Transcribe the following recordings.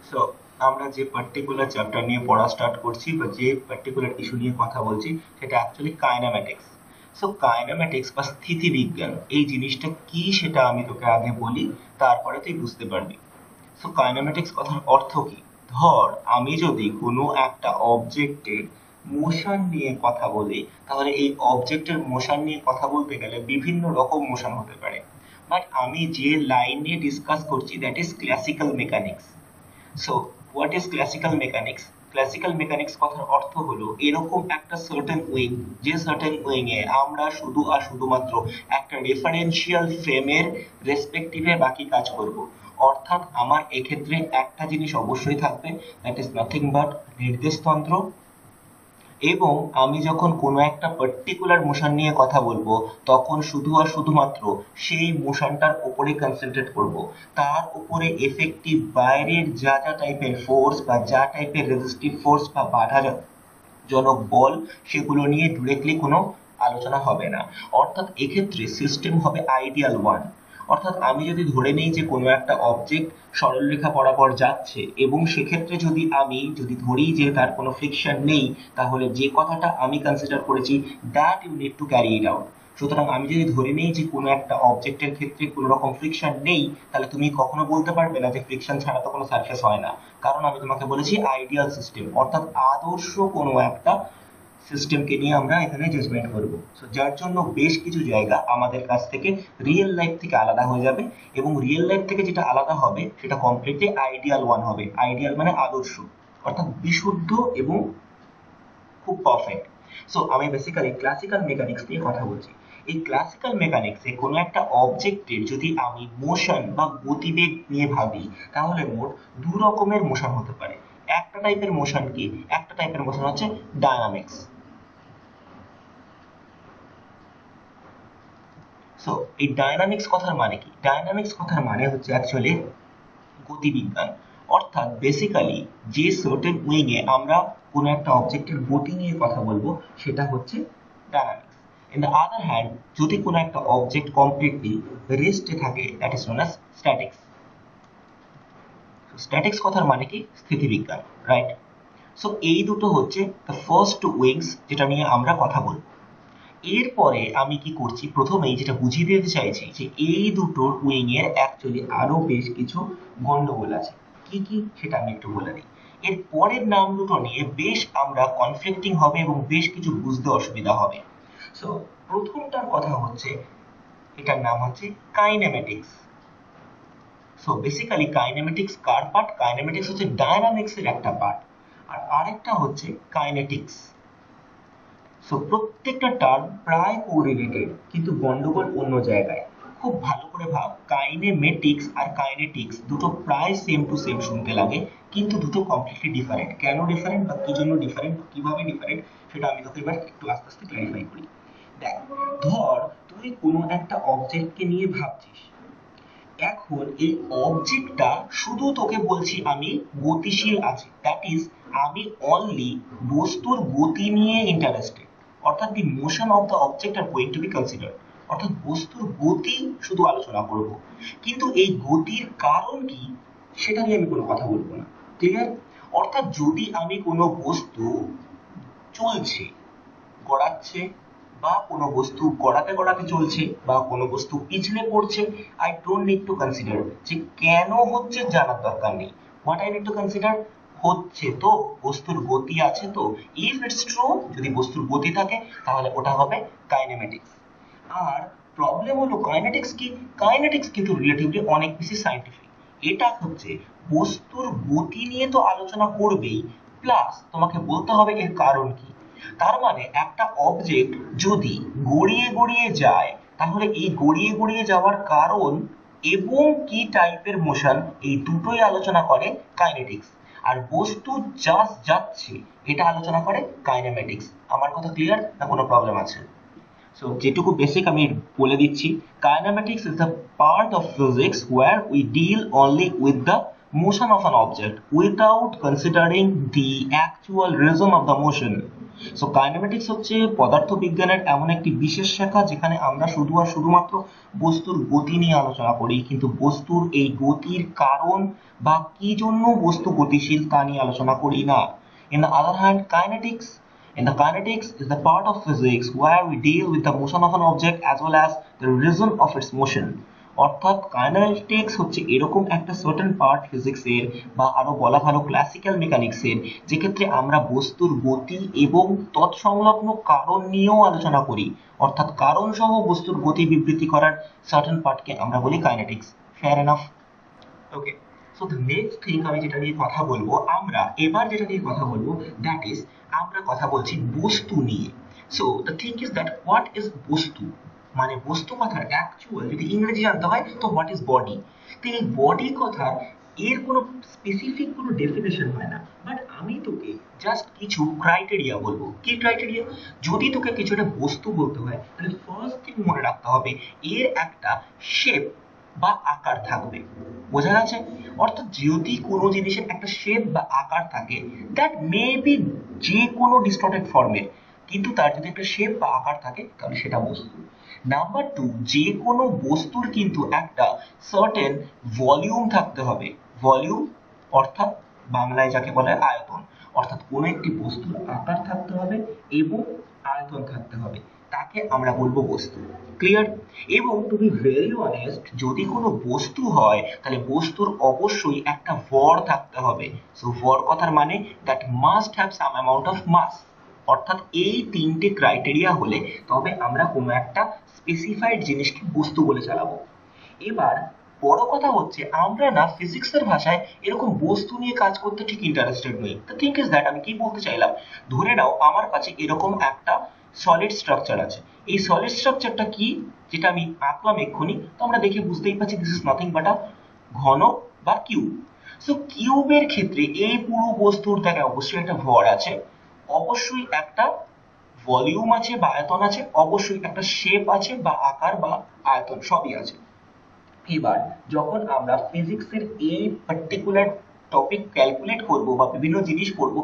So আমরা যে particular chapter নিয়ে পড়া স্টার্ট করছি বা যে পার্টিকুলার ইস্যু নিয়ে কথা বলছি সেটা অ্যাকচুয়ালি কাইনেম্যাটিক্স। সো কাইনেম্যাটিক্স বা স্থিতিবিজ্ঞান এই জিনিসটা কি সেটা আমি তোকে আগে বলি, তারপরে তুই বুঝতে পারবি। সো কাইনেম্যাটিক্স কথার অর্থ কি? ধর আমি যদি কোনো একটা অবজেক্টের মোশন নিয়ে কথা বলি, তাহলে এই অবজেক্টের মোশন নিয়ে কথা বলতে গেলে বিভিন্ন রকম মোশন হতে পারে, বাট আমি যে লাইন নিয়ে ডিসকাস করছি that is classical mechanics. So what is classical mechanics? Classical mechanics কথার অর্থ হলো এরকম একটা সার্টেন উইং, যে সার্টেন উইং এ আমরা শুধু আর শুধুমাত্র একটা রেফারেন্সিয়াল ফ্রেমের রেসপেক্টিভে বাকি কাজ করব। অর্থাৎ আমার এক্ষেত্রে একটা জিনিস অবশ্যই থাকবে, দ্যাট ইজ নাথিং বাট নির্দেশতন্ত্র। এবং আমি যখন কোনো একটা পার্টিকুলার মোশন নিয়ে কথা বলবো তখন শুধু আর শুধুমাত্র সেই মোশনটার উপরে কনসেন্ট্রেট করব, তার উপরে এফেক্টিভ বাইরের যা যা টাইপের ফোর্স বা যা টাইপের রেজিস্টিভ ফোর্স বা বাধাজনক বল সেগুলো নিয়ে ডিরেক্টলি কোনো আলোচনা হবে না। অর্থাৎ এক্ষেত্রে সিস্টেম হবে আইডিয়াল ওয়ান। অর্থাৎ আমি যদি ধরে নিই যে কোনো একটা অবজেক্ট সরলরেখা বরাবর যাচ্ছে এবং সেক্ষেত্রে যদি ধরি যে তার কোনো ফ্রিকশন নেই, তাহলে যে কথাটা আমি কনসিডার করেছি that you need to carry it out. সুতরাং আমি যদি ধরে নিই যে কোনো একটা অবজেক্টের ক্ষেত্রে কোনো রকম ফ্রিকশন নেই, তাহলে তুমি কখনো বলতে পারবে না যে ফ্রিকশন ছাড়া তো কোনো সারফেস হয় না, কারণ আমি তোমাকে বলেছি আইডিয়াল সিস্টেম, অর্থাৎ আদর্শ কোনো একটা সিস্টেমকে নিয়ে আমরা এখানে জাজমেন্ট করব। সো যার জন্য বেশ কিছু জায়গা আমাদের কাছ থেকে রিয়েল লাইফ থেকে আলাদা হয়ে যাবে, এবং রিয়েল লাইফ থেকে যেটা আলাদা হবে সেটা কমপ্লিটলি আইডিয়াল ওয়ান হবে। আইডিয়াল মানে আদর্শ, অর্থাৎ বিশুদ্ধ এবং খুব পারফেক্ট। সো আমি বেসিক্যালি ক্লাসিক্যাল মেকানিক্স নিয়ে কথা বলছি। এই ক্লাসিক্যাল মেকানিক্সে কোনো একটা অবজেক্টের যদি আমি মোশন বা গতিবেগ নিয়ে ভাবি, তাহলে মোট দু রকমের মোশন হতে পারে। একটা টাইপের মোশন কি? একটা টাইপের মোশন হচ্ছে ডায়নামিক্স। সো এই ডায়নামিক্স কথার মানে কি? ডায়নামিক্স কথার মানে হচ্ছে অ্যাকচুয়ালি গতিবিজ্ঞান। অর্থাৎ বেসিক্যালি যে সার্টেন উইং এ আমরা কোনো একটা অবজেক্টের গতি নিয়ে কথা বলবো সেটা হচ্ছে dynamics. In the other hand যদি কোনো একটা অবজেক্ট কমপ্লিটলি রেস্টে থাকে, that is known as statics. Statics কথার মানে কি? স্থিতিবিজ্ঞান, রাইট? সো এই দুটো হচ্ছে দ্য ফার্স্ট উইংস যেটা নিয়ে আমরা কথা বলবো। এরপরে আমি কি করছি, প্রথমেই যেটা বুঝিয়ে দিতে চাইছি যে এই দুটোর উইং এর অ্যাকচুয়ালি আরো বেশ কিছু গন্ডগোল আছে। কি কি সেটা আমি একটু বলে দিই। এর পরের নাম দুটো নিয়ে বেশ আমরা কনফ্লিক্টিং হবে এবং বেশ কিছু বুঝতে অসুবিধা হবে। সো প্রথমটার কথা হচ্ছে, এটার নাম হচ্ছে কাইনেমেটিক্স। সো বেসিক্যালি কাইনেমেটিক্স কার পার্ট? কাইনেমেটিক্স হচ্ছে ডায়নামিক্স এর একটা পার্ট, আর আরেকটা হচ্ছে কাইনেটিক্স। সো প্রত্যেকটা টার্ম প্রায় কোরিলেটেড, কিন্তু গন্ডগোল অন্য জায়গায়। খুব ভালো করে ভাব, কাইনেমেটিক্স আর কাইনেটিক্স দুটো প্রায় সেম টু সেম শুনতে লাগে, কিন্তু দুটো কমপ্লিটলি ডিফারেন্ট। কেন ডিফারেন্ট বা কি জন্য ডিফারেন্ট, কিভাবে ডিফারেন্ট, সেটা আমি তোকে এবার একটু আস্তে আস্তে ক্ল্যারিফাই করি। দেখ, ধর তুই কোনো একটা অবজেক্টকে নিয়ে ভাবছিস। এখন এই অবজেক্টটা শুধু তোকে বলছি আমি গতিশীল আছে, দ্যাট ইজ আমি অনলি বস্তুর গতি নিয়ে ইন্টারেস্টেড, অর্থাৎ the motion of the object are going to be considered, অর্থাৎ বস্তুর গতি শুধু আলোচনা করব, কিন্তু এই গতির কারণ কি সেটা নিয়ে আমি কোনো কথা বলবো না। ক্লিয়ার? অর্থাৎ যদি আমি কোনো বস্তু চলছে, গড়াচ্ছে, বা কোনো বস্তু গড়াতে গড়াতে চলছে, বা কোনো বস্তু পিছলে পড়ছে, I don't need to consider যে কেন হচ্ছে জানার দরকার নেই। What I need to consider, হচ্ছে তো, বস্তুর গতি আছে তো। ইফ ইটস ট্রু, যদি বস্তুর গতি থাকে তাহলে ওটা হবে কাইনেমেটিক্স। আর প্রবলেম হলো কাইনেটিক্স কি? কাইনেটিক্স কিন্তু রিলেটিভলি অনেক বেশি সায়েন্টিফিক। এটা হচ্ছে বস্তুর গতি নিয়ে তো আলোচনা করবেই, প্লাস তোমাকে বলতে হবে এর কারণ কি। তার মানে একটা অবজেক্ট যদি গড়িয়ে গড়িয়ে যায়, তাহলে এই গড়িয়ে গড়িয়ে যাওয়ার কারণ এবং কি টাইপের মোশন, এই দুটোই আলোচনা করে কাইনেটিক্স। আর বস্তু জাস্ট যাচ্ছে এটা আলোচনা করে কাইনেমেটিক্স। আমার কথা ক্লিয়ার না কোনো প্রবলেম আছে? সো যেটুকু বেসিক আমি বলে দিচ্ছি, kinematics is the part of physics where we deal only with the motion of an object without considering the actual reason of the motion. So kinematics হচ্ছে পদার্থবিজ্ঞানের এমন একটি বিশেষ শাখা যেখানে আমরা শুধু আর শুধুমাত্র বস্তুর গতি নিয়ে আলোচনা করি, কিন্তু বস্তুর এই গতির কারণ বা কি জন্য বস্তু গতিশীল তা নিয়ে আলোচনা করি না। In the other hand, kinetics is the part of physics where we deal with the motion of an object as well as the reason of its motion. অর্থাৎ কাইনেটিক্স হচ্ছে এরকম একটা সার্টেন পার্ট ফিজিক্সের বা আরো বলা ভালো ক্লাসিক্যাল মেকানিক্সের, যেক্ষেত্রে আমরা বস্তুর গতি এবং তৎসংলগ্ন কারণ নিয়েও আলোচনা করি। অর্থাৎ কারণ সহ বস্তুর গতি বিবৃতি করার সার্টেন পার্টকে আমরা বলি kinetics. Fair enough? Okay, so the next thing আমি যেটা নিয়ে কথা বলবো, দ্যাট ইজ আমরা কথা বলছি বস্তু নিয়ে। So the thing is that what is বস্তু, মানে বস্তু কথার অ্যাকচুয়াল যদি ইংরেজি জানতে হয় তো হোয়াট ইজ বডি। তো এই বডি কথার এর কোনো স্পেসিফিক কোনো ডেফিনেশন হয় না, বাট আমি তোকে জাস্ট কিছু ক্রাইটেরিয়া বলবো। কি ক্রাইটেরিয়া? যদি তোকে কিছু একটা বস্তু বলতে হয় তাহলে ফার্স্ট থিং মনে রাখতে হবে এর একটা শেপ বা আকার থাকবে। বোঝা গেছে? অর্থাৎ যদি কোনো জিনিসের একটা শেপ বা আকার থাকে, দ্যাট মে বি যে কোনো ডিস্টর্টেড ফর্মের, কিন্তু তার যদি একটা শেপ বা আকার থাকে তাহলে সেটা বস্তু। নাম্বার টু, যে কোনো বস্তুর কিন্তু একটা সার্টেন ভলিউম থাকতে হবে। ভলিউম অর্থাৎ বাংলায় যাকে বলে আয়তন, অর্থাৎ কোনো একটি বস্তুর আকার থাকতে হবে এবং আয়তন থাকতে হবে, তাকে আমরা বলবো বস্তু। ক্লিয়ার? এবং টু বি ভেরি অনেস্ট, যদি কোনো বস্তু হয় তাহলে বস্তুর অবশ্যই একটা ভর থাকতে হবে। সো ভর কথার মানে that must have some amount of mass. অর্থাৎ এই তিনটে ক্রাইটেরিয়া হলে তবে আমরা কোনো একটা স্পেসিফাইড জিনিসকে বস্তু বলে চালাবো। এবার বড় কথা হচ্ছে আমরা না ফিজিক্সের ভাষায় এরকম বস্তু নিয়ে কাজ করতে ঠিক ইন্টারেস্টেড নই। দ্য থিং ইজ দ্যাট আমি কি বলতে চাইলাম, ধরে নাও আমার কাছে এরকম একটা সলিড স্ট্রাকচার আছে। এই সলিড স্ট্রাকচারটা কি, যেটা আমি আঁকলাম এক্ষুনি, তো আমরা দেখে বুঝতেই পারছি দিস ইজ নাথিং বাট আ ঘন বা কিউব। সো কিউবের ক্ষেত্রে এই পুরো বস্তুর থেকে অবশ্যই একটা ভর আছে, অবশ্যই একটা ভলিউম আছে বা আয়তন আছে, অবশ্যই একটা শেপ আছে বা আকার বা আয়তন সবই আছে। এবার যখন আমরা ফিজিক্সের এই পার্টিকুলার টপিক ক্যালকুলেট করব বা বিভিন্ন জিনিস করব,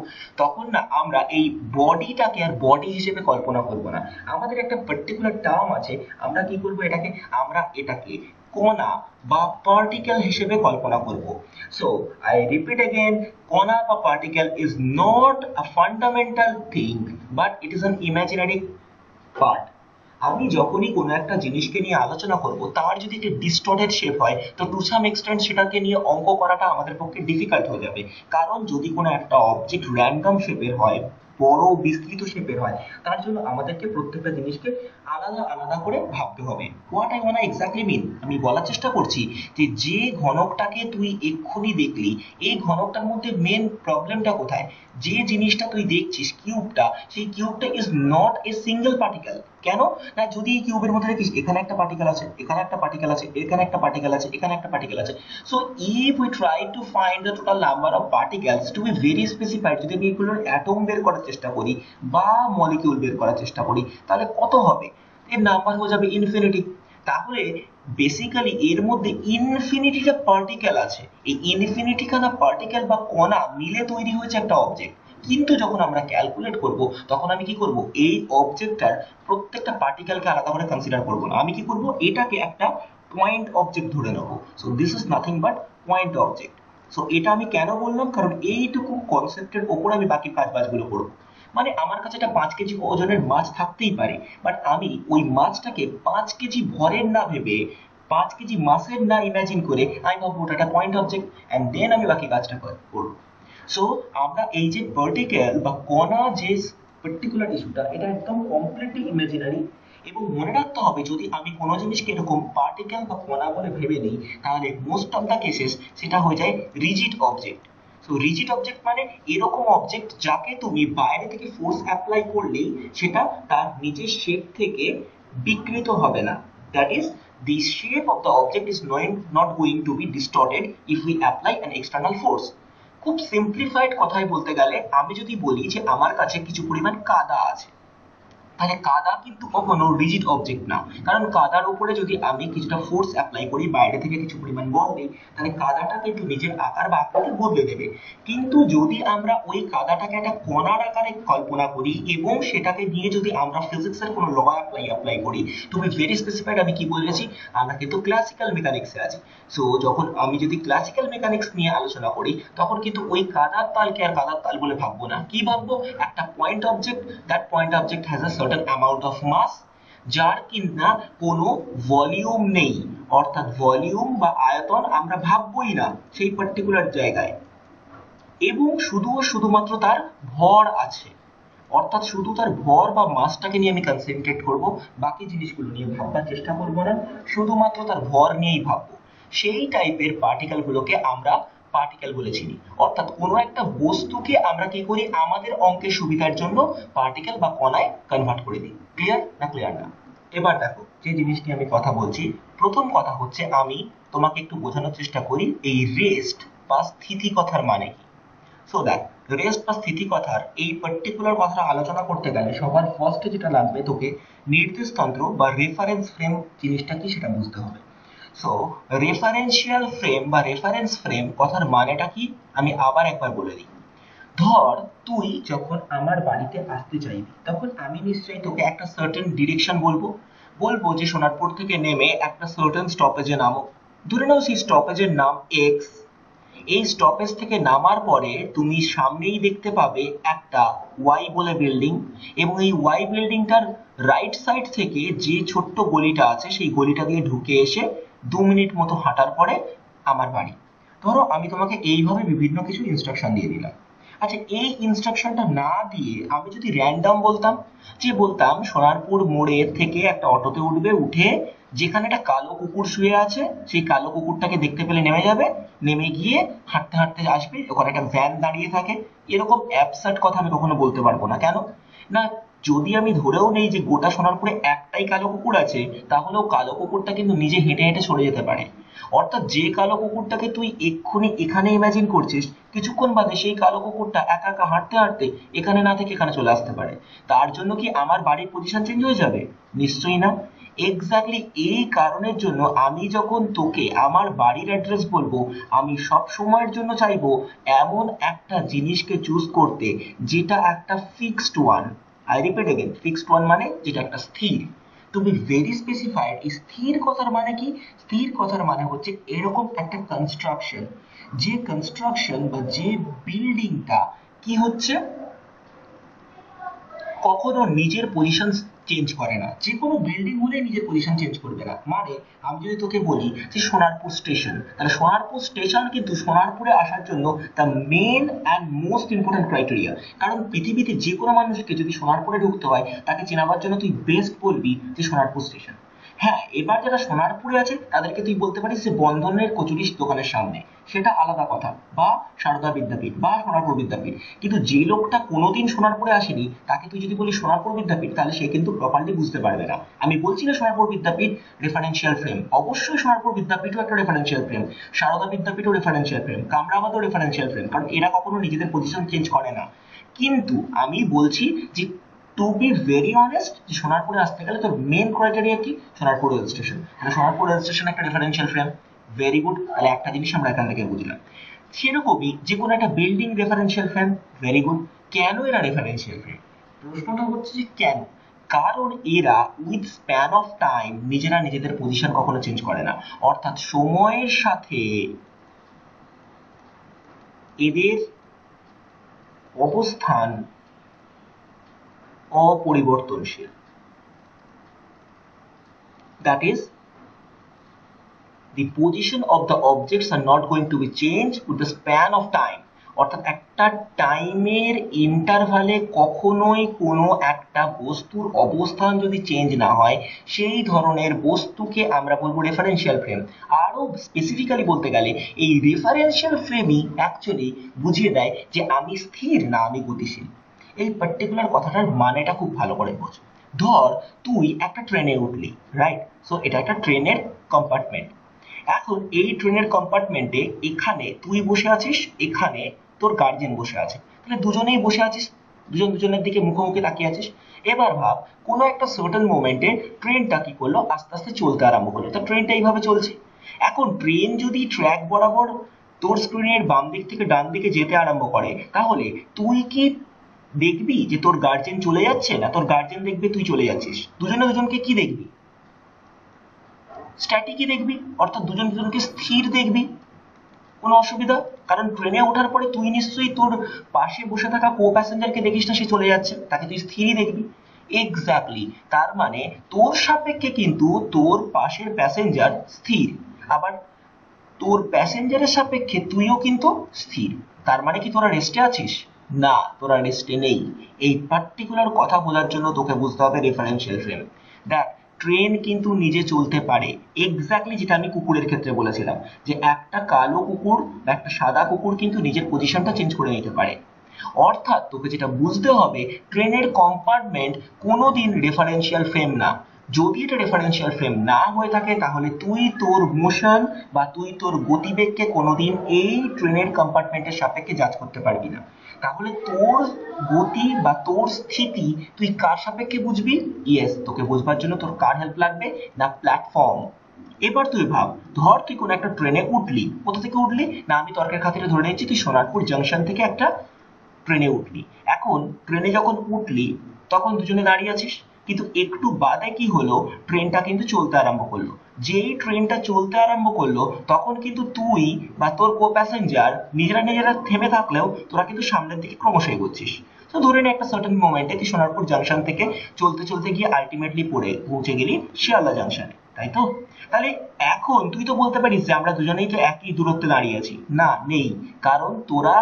তখন না আমরা এই বডিটাকে আর বডি হিসেবে কল্পনা করব না। আমাদের একটা পার্টিকুলার টার্ম আছে, আমরা কি করব এটাকে কণা বা পার্টিকেল হিসেবে কল্পনা করব। সো আই রিপিট अगेन, কণা বা particle is not a fundamental thing but it is an imaginary part. আমি যখনই কোনো একটা জিনিসকে নিয়ে আলোচনা করব, তার যদি একটা ডিস্টর্টেড শেপ হয় তো টু সাম এক্সটেন্ট সেটাকে নিয়ে অঙ্ক করাটা আমাদের পক্ষে ডিফিকাল্ট হয়ে যাবে। কারণ যদি কোনো একটা অবজেক্ট র্যান্ডম শেপের হয়, বড় বিস্তৃত শেপের হয়, তার জন্য আমাদেরকে প্রত্যেকটা জিনিসকে আলাদা আলাদা করে ভাবতে হবে। What I want exactly mean, আমি বলার চেষ্টা করছি যে ঘনকটাকে তুই এক্ষুনি দেখলি, এই ঘনকটার মধ্যে মেন প্রবলেমটা কোথায়? যে জিনিসটা তুই দেখছিস কিউবটা, সেই কিউবটা is not a single particle. কেন না, যদি এই কিউবের মধ্যে দেখিস এখানে একটা পার্টিকেল আছে, এখানে একটা পার্টিকেল আছে, এখানে একটা পার্টিকেল আছে, এখানে একটা পার্টিকেল আছে। So if we try to find the total number of particles to be very specified, যদি আমি এগুলোর অ্যাটম বের করার চেষ্টা করি বা মলিকিউল বের করার চেষ্টা করি, তাহলে কত হবে? এর নাম্বার হয়ে যাবে ইনফিনিটি। তাহলে বেসিক্যালি এর মধ্যে ইনফিনিটিটা পার্টিকেল আছে, এই ইনফিনিটি খানা পার্টিকেল বা কণা মিলে তৈরি হয়েছে একটা অবজেক্ট। কিন্তু যখন আমরা ক্যালকুলেট করব, তখন আমি কি করব, এই অবজেক্টটার প্রত্যেকটা পার্টিকেলকে আলাদা করে কনসিডার করব না। আমি কি করব, এটাকে একটা পয়েন্ট অবজেক্ট ধরে নেব। So this is nothing but point object. So এটা আমি কেন বললাম, কারণ এইটুকু কনসেপ্টের ওপর আমি বাকি কাজবাজগুলো করব। মানে আমার কাছে একটা 5 কেজি ওজনের মাছ থাকতেই পারে, বাট আমি ওই মাছটাকে 5 কেজি ভরের না ভেবে 5 কেজি মাছের না ইমাজিন করে আমি ভাববো ওটা একটা পয়েন্ট অবজেক্ট, অ্যান্ড দেন আমি বাকি কাজটা করবো। সো আমরা এই যে পার্টিকেল বা কণা যে পার্টিকুলার ইস্যুটা, এটা একদম কমপ্লিটলি ইমাজিনারি। এবং মনে রাখতে হবে, যদি আমি কোনো জিনিসকে এরকম পার্টিকেল বা কণা বলে ভেবে নিই, তাহলে মোস্ট অফ দ্য কেসেস সেটা হয়ে যায় rigid object. So rigid object মানে এরকম অবজেক্ট যাকে তুমি বাইরে থেকে ফোর্স অ্যাপ্লাই করলেই সেটা তার নিজের শেপ থেকে বিকৃত হবে না। That is, the shape of the object is not going to be distorted if we apply an external force. খুব সিম্পলিফাইড কথায় বলতে গেলে আমি যদি বলি যে আমার কাছে কিছু পরিমাণ কাদা আছে, তাহলে কাদা কিন্তু কখনো রিজিড অবজেক্ট না, কারণ কাদার উপরে যদি আমি কিছুটা ফোর্স অ্যাপ্লাই করি, বাইরে থেকে কিছু পরিমাণ বল দিই, তাহলে কাদাটা কিন্তু নিজের আকার বা আকৃতি বদলে দেবে। কিন্তু যদি আমরা ওই কাদাটাকে একটা কণার আকারে কল্পনা করি এবং সেটাকে নিয়ে যদি আমরা ফিজিক্সের কোনো ল অ্যাপ্লাই করি, টু বি ভেরি স্পেসিফাইড আমি কি বলেছি, আমরা কিন্তু ক্লাসিক্যাল মেকানিক্সে আছি। সো যখন আমি যদি ক্লাসিক্যাল মেকানিক্স নিয়ে আলোচনা করি, তখন কিন্তু ওই কাদার তালকে আর কাদার তাল বলে ভাববো না, কি ভাববো, একটা point object, that point object has a certain amount of mass, যার কিনা কোনো ভলিউম নেই, অর্থাৎ ভলিউম বা আয়তন আমরা ভাববোই না সেই পার্টিকুলার জায়গায়, এবং শুধুমাত্র তার ভর আছে, অর্থাৎ শুধু তার ভর বা মাসটাকে নিয়ে আমি কনসেন্ট্রেট করব, বাকি জিনিসগুলো নিয়ে ভাববার চেষ্টা করব না, শুধুমাত্র তার ভর নিয়েই ভাববো। সেই টাইপের পার্টিকেল গুলোকে আমরা পার্টিকেল বলে চিনি। অর্থাৎ কোনো একটা বস্তুকে আমরা কি করি, আমাদের অঙ্কের সুবিধার জন্য পার্টিকেল বা কণায় কনভার্ট করে দিই। ক্লিয়ার না ক্লিয়ার না? এবার দেখো যে জিনিসটি আমি কথা বলছি, প্রথম কথা হচ্ছে আমি তোমাকে একটু বোঝানোর চেষ্টা করি এই রেস্ট বা স্থিতিকথার মানে কি। সো দ্যাট রেস্ট বা স্থিতিকথার এই পার্টিকুলার কথাটা আলোচনা করতে গেলে সবার ফার্স্টে যেটা লাগবে, তোকে নির্দেশতন্ত্র বা রেফারেন্স ফ্রেম জিনিসটা কি সেটা বুঝতে হবে। সো রেফারেন্সিয়াল ফ্রেম বা রেফারেন্স ফ্রেম কথার মানেটা কি আমি আবার একবার বলে দিই। ধর তুই যখন আমার বাড়িতে আসতে চাইবি, তখন আমি নিশ্চয়ই তোকে একটা সার্টেন ডিরেকশন বলবো যে সোনারপুর থেকে নেমে একটা সার্টেন স্টপেজে নামো। ধরে নাও সেই স্টপেজের নাম এক্স। এই স্টপেজ থেকে নামার পরে তুমি সামনেই দেখতে পাবে একটা ওয়াই বলে বিল্ডিং, এবং এই ওয়াই বিল্ডিংটার রাইট সাইড থেকে যে ছোট্ট গলিটা আছে সেই গলিটা দিয়ে ঢুকে এসে 2 মিনিট মতো হাঁটার পরে আমার বাড়ি। ধরো আমি তোমাকে এইভাবে বিভিন্ন কিছু ইনস্ট্রাকশন দিয়ে দিলাম। আচ্ছা, এই ইনস্ট্রাকশনটা না দিয়ে আমি যদি র্যান্ডম বলতাম সোনারপুর মোড়ে থেকে একটা অটোতে উঠবে, উঠে যেখানে একটা কালো কুকুর শুয়ে আছে সেই কালো কুকুরটাকে দেখতে পেলে নেমে যাবে, নেমে গিয়ে হাঁটতে হাঁটতে আসবে, ওখানে একটা ভ্যান দাঁড়িয়ে থাকে, এরকম অ্যাবসার্ড কথা আমি কখনো বলতে পারবো না। কেন না, যদি আমি ধরেও নেই যে গোটা সোনারপুরে একটাই কালো কুকুর আছে, তাহলেও কালো কুকুরটা কিন্তু নিজে হেঁটে হেঁটে সরে যেতে পারে। অর্থাৎ যে কালো কুকুরটাকে তুই এক্ষুনি এখানে ইমাজিন করছিস, কিছুক্ষণ বাদে সেই কালো কুকুরটা একা একা হাঁটতে হাঁটতে এখানে না থেকে এখানে চলে আসতে পারে। তার জন্য কি আমার বাড়ির পজিশন চেঞ্জ হয়ে যাবে? নিশ্চয়ই না। এক্স্যাক্টলি এই কারণের জন্য আমি যখন তোকে আমার বাড়ির অ্যাড্রেস বলবো, আমি সব সময়ের জন্য চাইবো এমন একটা জিনিসকে চুজ করতে যেটা একটা fixed one. I repeat again, fixed one মানে যেটা একটা স্থির। টু বি ভেরি স্পেসিফাইড, এই স্থির কথার মানে কি? স্থির কথার মানে হচ্ছে এরকম একটা কনস্ট্রাকশন, যে কনস্ট্রাকশন বা যে বিল্ডিংটা কি হচ্ছে, কখনো নিজের পজিশন চেঞ্জ করে না। যে কোনো বিল্ডিং হলে নিজের পজিশন চেঞ্জ করবে না। মানে আমি যদি তোকে বলি যে সোনারপুর স্টেশন, তাহলে সোনারপুর স্টেশন কিন্তু সোনারপুরে আসার জন্য the men and most important criteria. কারণ পৃথিবীতে যে কোনো মানুষকে যদি সোনারপুরে ঢুকতে হয়, তাকে চেনাবার জন্য তুই বেস্ট বলবি যে সোনারপুর স্টেশন। হ্যাঁ, এবার যারা সোনারপুরে আছে তাদেরকে তুই বলতে পারিস যে বন্ধনের কচুরি দোকানের সামনে, সেটা আলাদা কথা, বা সারদা বিদ্যাপীঠ বা সোনারপুর বিদ্যাপীঠ। কিন্তু যে লোকটা কোনোদিন সোনারপুরে আসেনি, তাকে তুই যদি বলি সোনারপুর বিদ্যাপীঠ, তাহলে সে কিন্তু প্রপারলি বুঝতে পারবে না। আমি বলছি না সোনারপুর বিদ্যাপীঠ রেফারেন্সিয়াল ফ্রেম, অবশ্যই সোনারপুর বিদ্যাপীঠও একটা রেফারেন্সিয়াল ফ্রেম, সারদা বিদ্যাপীঠও রেফারেন্সিয়াল ফ্রেম, কামরাবাদও রেফারেন্সিয়াল ফ্রেম, কারণ এরা কখনো নিজেদের পজিশন চেঞ্জ করে না। কিন্তু আমি বলছি যে টু বি ভেরি অনেস্ট, যে সোনারপুরে আসতে গেলে তোর মেন ক্রাইটেরিয়া কি? Sonarpur rail station. তাহলে সোনারপুর রেল স্টেশন একটা রেফারেন্সিয়াল ফ্রেম। ভেরি গুড, তাহলে একটা জিনিস আমরা এখান থেকে বুঝলাম। সেরকমই যে কোনো একটা building referential frame. Very good. কেন এরা রেফারেন্সিয়াল ফ্রেম? প্রশ্নটা হচ্ছে যে কেন? কারণ এরা উইথ স্প্যান অফ টাইম নিজেরা নিজেদের পজিশন কখনো চেঞ্জ করে না, অর্থাৎ সময়ের সাথে এদের অবস্থান অপরিবর্তনশীল। That is, the position of the objects are not going to be changed with the span of time. অর্থাৎ একটা টাইমের ইন্টারভালে কখনোই কোনো একটা বস্তুর অবস্থান যদি চেঞ্জ না হয়, সেই ধরনের বস্তুকে আমরা বলবো রেফারেন্সিয়াল ফ্রেম। আরো স্পেসিফিক্যালি বলতে গেলে এই রেফারেন্সিয়াল ফ্রেমই অ্যাকচুয়ালি বুঝিয়ে দেয় যে আমি স্থির না আমি গতিশীল। এই পার্টিকুলার কথাটার মানেটা খুব ভালো করে বোঝ। ধর তুই একটা ট্রেনে উঠলি, রাইট? সো এটা একটা ট্রেনের কম্পার্টমেন্ট। এখন এই ট্রেনের কম্পার্টমেন্টে এখানে তুই বসে আছিস, এখানে তোর গার্জেন বসে আছে, তাহলে দুজনেই বসে আছিস দুজন দুজনের দিকে মুখোমুখি তাকিয়ে আছিস। এবার ভাব কোনো একটা সার্টেন মোমেন্টে ট্রেনটা কি করলো, আস্তে আস্তে চলতে আরম্ভ করলো। তো ট্রেনটা এইভাবে চলছে। এখন ট্রেন যদি ট্র্যাক বরাবর তোর স্ক্রিনের বাম দিক থেকে ডান দিকে যেতে আরম্ভ করে, তাহলে তুই কি দেখবি যে তোর গার্জেন চলে যাচ্ছে, না তোর গার্জেন দেখবে তুই চলে যাচ্ছিস? দুজনে দুজনকে কি দেখবি? স্ট্যাটিকই দেখবি, অর্থাৎ দুজন দুজনকে স্থির দেখবি। কোনো অসুবিধা? কারণ ট্রেনে ওঠার পরে তুই নিশ্চয়ই তোর পাশে বসে থাকা কো প্যাসেঞ্জারকে দেখিস না সে চলে যাচ্ছে, তাকে তুই স্থিরই দেখবি। এক্স্যাক্টলি, তার মানে তোর সাপেক্ষে কিন্তু তোর পাশের প্যাসেঞ্জার স্থির, আবার তোর প্যাসেঞ্জারের সাপেক্ষে তুইও কিন্তু স্থির। তার মানে কি তোরা রেস্টে আছিস? না, তোরা রেস্টে নেই। এই পার্টিকুলার কথা বোঝার জন্য তোকে বুঝতে হবে রেফারেন্সিয়াল ফ্রেম। দেখ, ট্রেন কিন্তু নিজে চলতে পারে, এক্স্যাক্টলি যেটা আমি কুকুরের ক্ষেত্রে বলেছিলাম, যে একটা কালো কুকুর বা একটা সাদা কুকুর কিন্তু নিজের পজিশনটা চেঞ্জ করে নিতে পারে। অর্থাৎ তোকে যেটা বুঝতে হবে, ট্রেনের কম্পার্টমেন্ট কোনোদিন রেফারেন্সিয়াল ফ্রেম না। যদি এটা রেফারেন্সিয়াল ফ্রেম না হয়ে থাকে, তাহলে তুই তোর মোশন বা তুই তোর গতিবেগকে কোনোদিন এই ট্রেনের কম্পার্টমেন্টের সাপেক্ষে জাজ করতে পারবি না। তাহলে তোর গতি বা তোর স্থিতি তুই কার সাপেক্ষে বুঝবি? ইয়েস, তোকে বুঝবার জন্য তোর কার হেল্প লাগবে? না প্ল্যাটফর্ম। এবার তুই ভাব, ধর তুই কোনো একটা ট্রেনে উঠলি। কোথা থেকে উঠলি? না আমি তর্কের খাতিরে ধরে নিচ্ছি তুই সোনারপুর জাংশন থেকে একটা ট্রেনে উঠলি। এখন ট্রেনে যখন উঠলি তখন দুজনে দাঁড়িয়ে আছিস, কিন্তু একটু বাদে কি হলো, ট্রেনটা কিন্তু চলতে আরম্ভ করলো। যেই ট্রেনটা চলতে আরম্ভ করলো, তখন কিন্তু তুই বা তোর কো প্যাসেঞ্জার নিজেরা নিজেরা থেমে থাকলেও তোরা কিন্তু সামনের দিকে ক্রমশ এগোচ্ছিস। তো ধরে নে একটা সার্টেন মোমেন্টে তুই সোনারপুর জাংশন থেকে চলতে চলতে গিয়ে আলটিমেটলি পৌঁছে গেলি শিয়ালদা জাংশনে, তাই তো? তাহলে এখন তুই তো বলতে পারিস যে আমরা দুজনেই তো একই দূরত্বে দাঁড়িয়ে আছি। না, নেই, কারণ তোরা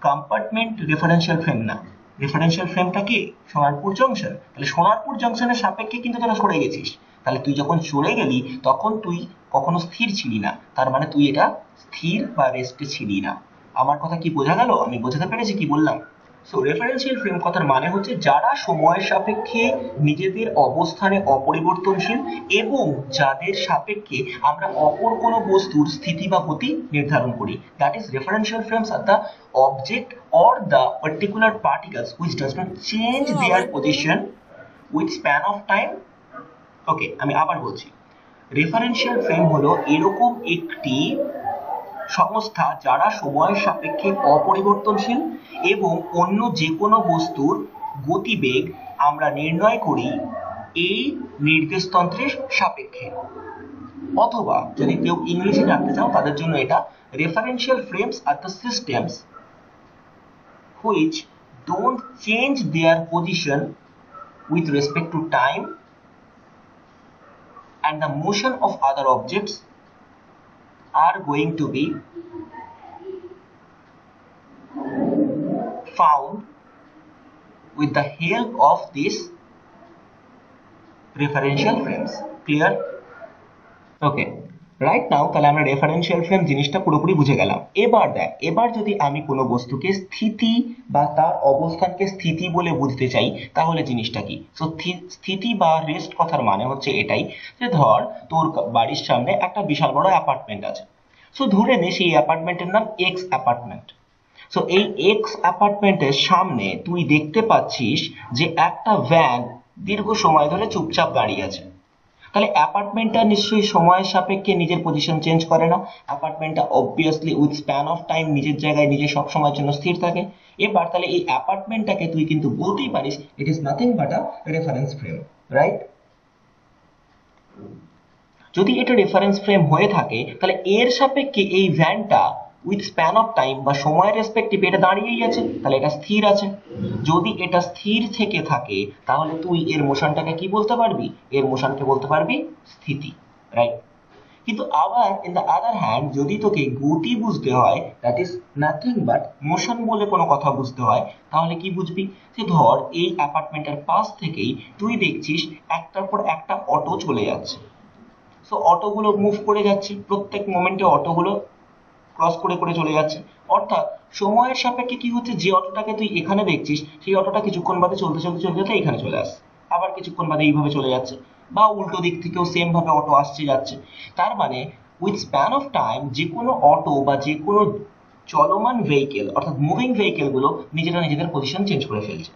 কম্পার্টমেন্ট রেফারেন্সিয়াল ফ্রেম না। রেফারেন্সিয়াল ফ্রেমটা কি? সোনারপুর জংশন। তাহলে সোনারপুর জংশনের সাপেক্ষে কিন্তু তোরা সরে গেছিস। তাহলে তুই যখন সরে গেলি তখন তুই কখনো স্থির ছিলি না, তার মানে তুই এটা স্থির বা রেস্টে ছিলি না। আমার কথা কি বোঝা গেল? আমি বোঝাতে পেরেছি কি বললাম? সো রেফারেন্সিয়াল ফ্রেম কথার মানে হচ্ছে যারা সময়ের সাপেক্ষে নিজেদের অবস্থানে অপরিবর্তনশীল এবং যাদের সাপেক্ষে আমরা অপর কোনো বস্তুর স্থিতি বা গতি নির্ধারণ করি। That is referential frames are the object or the particular particles which does not change their position with span of time. ওকে, আমি আবার বলছি, রেফারেন্সিয়াল ফ্রেম হলো এরকম একটি সংস্থা যারা সময়ের সাপেক্ষে অপরিবর্তনশীল এবং অন্য যে কোনো বস্তুর গতিবেগ আমরা নির্ণয় করি এই নির্দেশতন্ত্রের সাপেক্ষে। অথবা যদি কেউ ইংলিশে জানতে চাও তাদের জন্য এটা referential frames are the systems which don't change their position with respect to time and the motion of other objects are going to be found with the help of these referential frames. Clear? Okay. Right now তাহলে আমরা referential frame জিনিসটা পুরোপুরি বুঝে গেলাম। এবার দেখ, এবার যদি আমি কোনো বস্তুকে স্থিতি বা তার অবস্থানকে স্থিতি বলে বুঝতে চাই, তাহলে জিনিসটা কি? সো স্থিতি বা রেস্ট কথার মানে হচ্ছে এটাই যে ধর তোর বাড়ির সামনে একটা বিশাল বড় অ্যাপার্টমেন্ট আছে। সো ধরে নে সেই অ্যাপার্টমেন্টের নাম এক্স অ্যাপার্টমেন্ট। সো এই এক্স অ্যাপার্টমেন্টের সামনে তুই দেখতে পাচ্ছিস যে একটা ভ্যান দীর্ঘ সময় ধরে চুপচাপ দাঁড়িয়ে আছে। তাহলে অ্যাপার্টমেন্টটা নিশ্চয়ই সময়ের সাপেক্ষে নিজের পজিশন চেঞ্জ করে না। অ্যাপার্টমেন্টটা obviously with span of time নিজের জায়গায় নিজে সব সময়ের জন্য স্থির থাকে। এবার তাহলে এই অ্যাপার্টমেন্টটাকে তুই কিন্তু বলতেই পারিস it is nothing but a reference frame, right? যদি এটা রেফারেন্স ফ্রেম হয়ে থাকে তাহলে এর সাপেক্ষে এই ভ্যানটা উইথ স্প্যান অফ টাইম বা সময়ের রেসপেক্টিভ এটা দাঁড়িয়েই আছে, তাহলে এটা স্থির আছে। যদি এটা স্থির থেকে থাকে তাহলে তুই এর মোশনটাকে কি বলতে পারবি? এর মোশনকে বলতে পারবি স্থিতি, রাইট? কিন্তু আবার ইন দ্য আদার হ্যান্ড যদি তোকে গতি বুঝতে হয়, that is nothing but motion বলে কোনো কথা বুঝতে হয়, তাহলে কি বুঝবি? যে ধর এই অ্যাপার্টমেন্টের পাশ থেকেই তুই দেখছিস একটার পর একটা অটো চলে যাচ্ছে। সো অটোগুলো মুভ করে যাচ্ছে, প্রত্যেক মোমেন্টে অটোগুলো ক্রস করে করে চলে যাচ্ছে। অর্থাৎ সময়ের সাপেক্ষে কি হচ্ছে, যে অটোটাকে তুই এখানে দেখছিস সেই অটোটা কিছুক্ষণ বাদে চলতে চলতে চলতে চলতে এখানে চলে আসছে, আবার কিছুক্ষণ বাদে এইভাবে চলে যাচ্ছে, বা উল্টো দিক থেকেও সেম ভাবে অটো আসছে যাচ্ছে। তার মানে উইথ স্প্যান অফ টাইম যে কোনো অটো বা যে কোনো চলমান ভেহিকেল অর্থাৎ মুভিং ভেহিকেল গুলো নিজেরা নিজেদের পজিশন চেঞ্জ করে ফেলছে।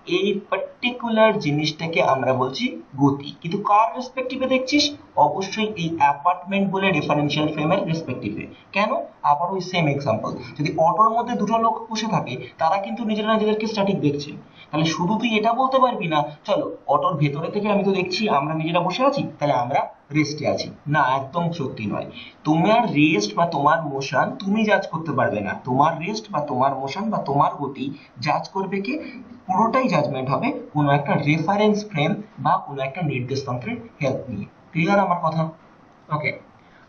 এই পার্টিকুলার জিনিসটাকে আমরা বলছি গতি। কিন্তু কার রেসপেক্টিভে দেখছিস? অবশ্যই এই অ্যাপার্টমেন্ট বলে রেফারেন্সিয়াল ফ্রেমের রেসপেক্টিভে। কেন? আবার ওই সেম এক্সাম্পল, যদি অটোর মধ্যে দুটো লোক বসে থাকে তারা কিন্তু নিজেরা নিজেদেরকে স্ট্যাটিক দেখছে, তাহলে শুধু তুই এটা বলতে পারবি না চলো অটোর ভেতরে থেকে আমি তো দেখছি আমরা নিজেরা বসে আছি তাহলে আমরা রেস্টে আছি। না, একদম সত্যি নয়। তোমার রেস্ট বা তোমার মোশন তুমি জাজ করতে পারবে না, তোমার রেস্ট বা তোমার মোশন বা তোমার গতি জাজ করবে কে? পুরোটাই জাজমেন্ট হবে কোনো একটা রেফারেন্স ফ্রেম বা কোনো একটা নির্দেশতন্ত্রের হেল্প নিয়ে। ক্লিয়ার আমার কথা? ওকে,